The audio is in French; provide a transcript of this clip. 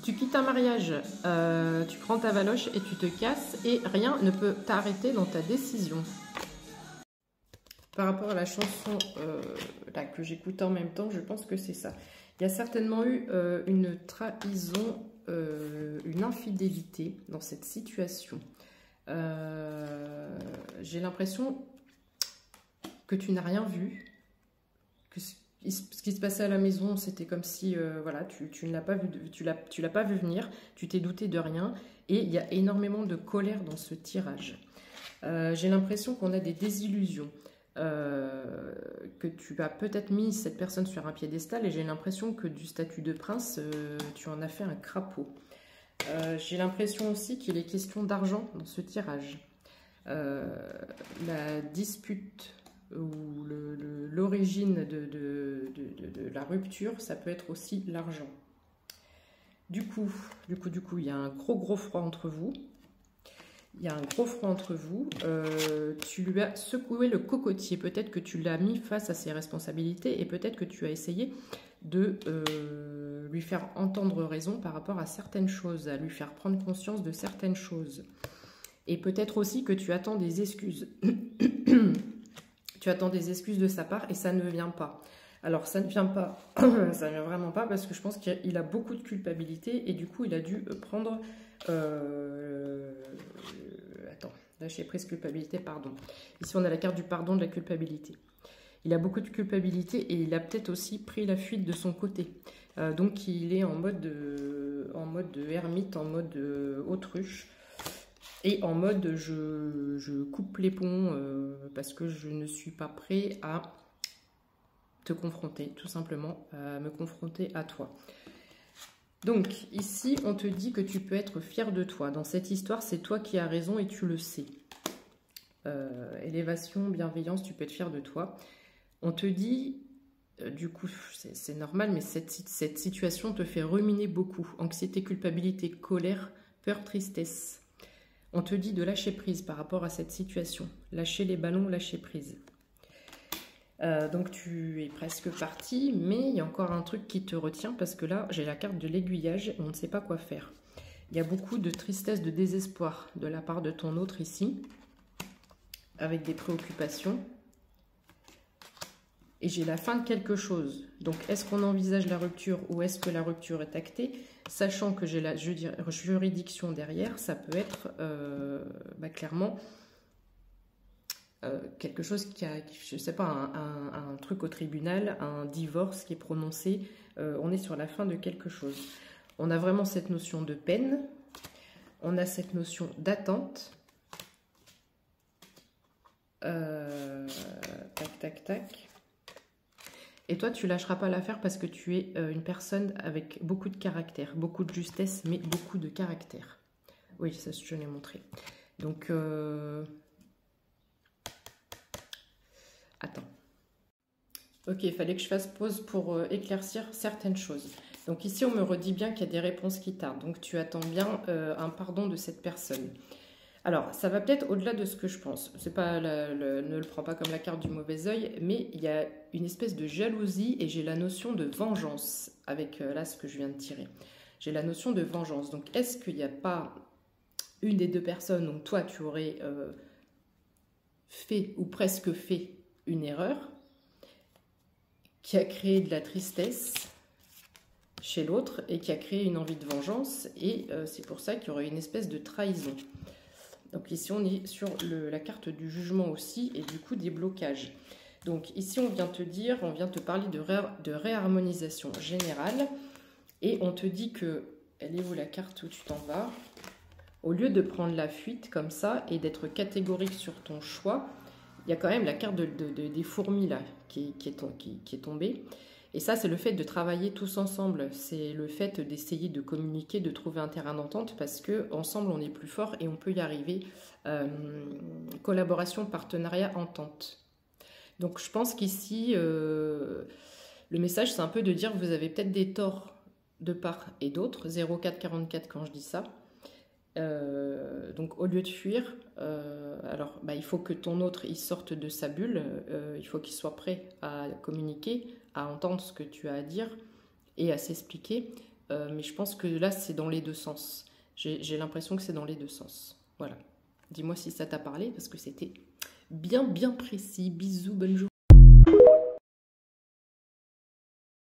Tu quittes un mariage, tu prends ta valoche et tu te casses et rien ne peut t'arrêter dans ta décision. Par rapport à la chanson là, que j'écoutais en même temps, je pense que c'est ça. Il y a certainement eu une trahison, une infidélité dans cette situation. J'ai l'impression que tu n'as rien vu, que ce qui se passait à la maison, c'était comme si voilà, tu ne l'as pas vu, tu l'as pas vu venir, tu t'es douté de rien, et il y a énormément de colère dans ce tirage. J'ai l'impression qu'on a des désillusions, que tu as peut-être mis cette personne sur un piédestal, et j'ai l'impression que du statut de prince, tu en as fait un crapaud. J'ai l'impression aussi qu'il est question d'argent dans ce tirage. La dispute ou l'origine de la rupture, ça peut être aussi l'argent. Du coup, il y a un gros froid entre vous. Il y a un gros froid entre vous. Tu lui as secoué le cocotier. Peut-être que tu l'as mis face à ses responsabilités et peut-être que tu as essayé de lui faire entendre raison par rapport à certaines choses, à lui faire prendre conscience de certaines choses. Et peut-être aussi que tu attends des excuses. Tu attends des excuses de sa part et ça ne vient pas. Alors ça ne vient pas, ça ne vient vraiment pas parce que je pense qu'il a beaucoup de culpabilité et du coup il a dû prendre... Attends, lâcher prise, culpabilité, pardon. Ici on a la carte du pardon, de la culpabilité. Il a beaucoup de culpabilité et il a peut-être aussi pris la fuite de son côté. Donc il est en mode ermite, en mode autruche. Et en mode je coupe les ponts parce que je ne suis pas prêt à te confronter, tout simplement, à me confronter à toi. Donc ici, on te dit que tu peux être fier de toi. Dans cette histoire, c'est toi qui as raison et tu le sais. Élévation, bienveillance, tu peux être fier de toi. On te dit, du coup, c'est normal, mais cette situation te fait ruminer beaucoup. Anxiété, culpabilité, colère, peur, tristesse. On te dit de lâcher prise par rapport à cette situation. Lâcher les ballons, lâcher prise. Donc tu es presque parti, mais il y a encore un truc qui te retient parce que là, j'ai la carte de l'aiguillage et on ne sait pas quoi faire. Il y a beaucoup de tristesse, de désespoir de la part de ton autre ici, avec des préoccupations. Et j'ai la fin de quelque chose. Donc, est-ce qu'on envisage la rupture ou est-ce que la rupture est actée? Sachant que j'ai la juridiction derrière, ça peut être clairement quelque chose qui a, je ne sais pas, un truc au tribunal, un divorce qui est prononcé. On est sur la fin de quelque chose. On a vraiment cette notion de peine. On a cette notion d'attente. Tac, tac, tac. Et toi, tu lâcheras pas l'affaire parce que tu es une personne avec beaucoup de caractère, beaucoup de justesse, mais beaucoup de caractère. Oui, ça, je l'ai montré. Donc, attends. Ok, il fallait que je fasse pause pour éclaircir certaines choses. Donc ici, on me redit bien qu'il y a des réponses qui tardent. Donc, tu attends bien un pardon de cette personne. Alors, ça va peut-être au-delà de ce que je pense. C'est pas ne le prends pas comme la carte du mauvais œil, mais il y a une espèce de jalousie et j'ai la notion de vengeance avec là ce que je viens de tirer. J'ai la notion de vengeance. Donc, est-ce qu'il n'y a pas une des deux personnes, donc toi, tu aurais fait ou presque fait une erreur qui a créé de la tristesse chez l'autre et qui a créé une envie de vengeance et c'est pour ça qu'il y aurait une espèce de trahison. Donc ici, on est sur la carte du jugement aussi et du coup des blocages. Donc ici, on vient te dire, on vient te parler de réharmonisation générale et on te dit que, elle est où la carte où tu t'en vas? Au lieu de prendre la fuite comme ça et d'être catégorique sur ton choix, il y a quand même la carte des fourmis là qui est tombée. Et ça, c'est le fait de travailler tous ensemble. C'est le fait d'essayer de communiquer, de trouver un terrain d'entente parce qu'ensemble, on est plus fort et on peut y arriver. Collaboration, partenariat, entente. Donc, je pense qu'ici, le message, c'est un peu de dire que vous avez peut-être des torts de part et d'autre. 0444 quand je dis ça. Donc, au lieu de fuir, il faut que ton autre il sorte de sa bulle. Il faut qu'il soit prêt à communiquer, à entendre ce que tu as à dire et à s'expliquer. mais je pense que là, c'est dans les deux sens. J'ai l'impression que c'est dans les deux sens. Voilà. Dis-moi si ça t'a parlé, parce que c'était bien précis. Bisous, bonne journée.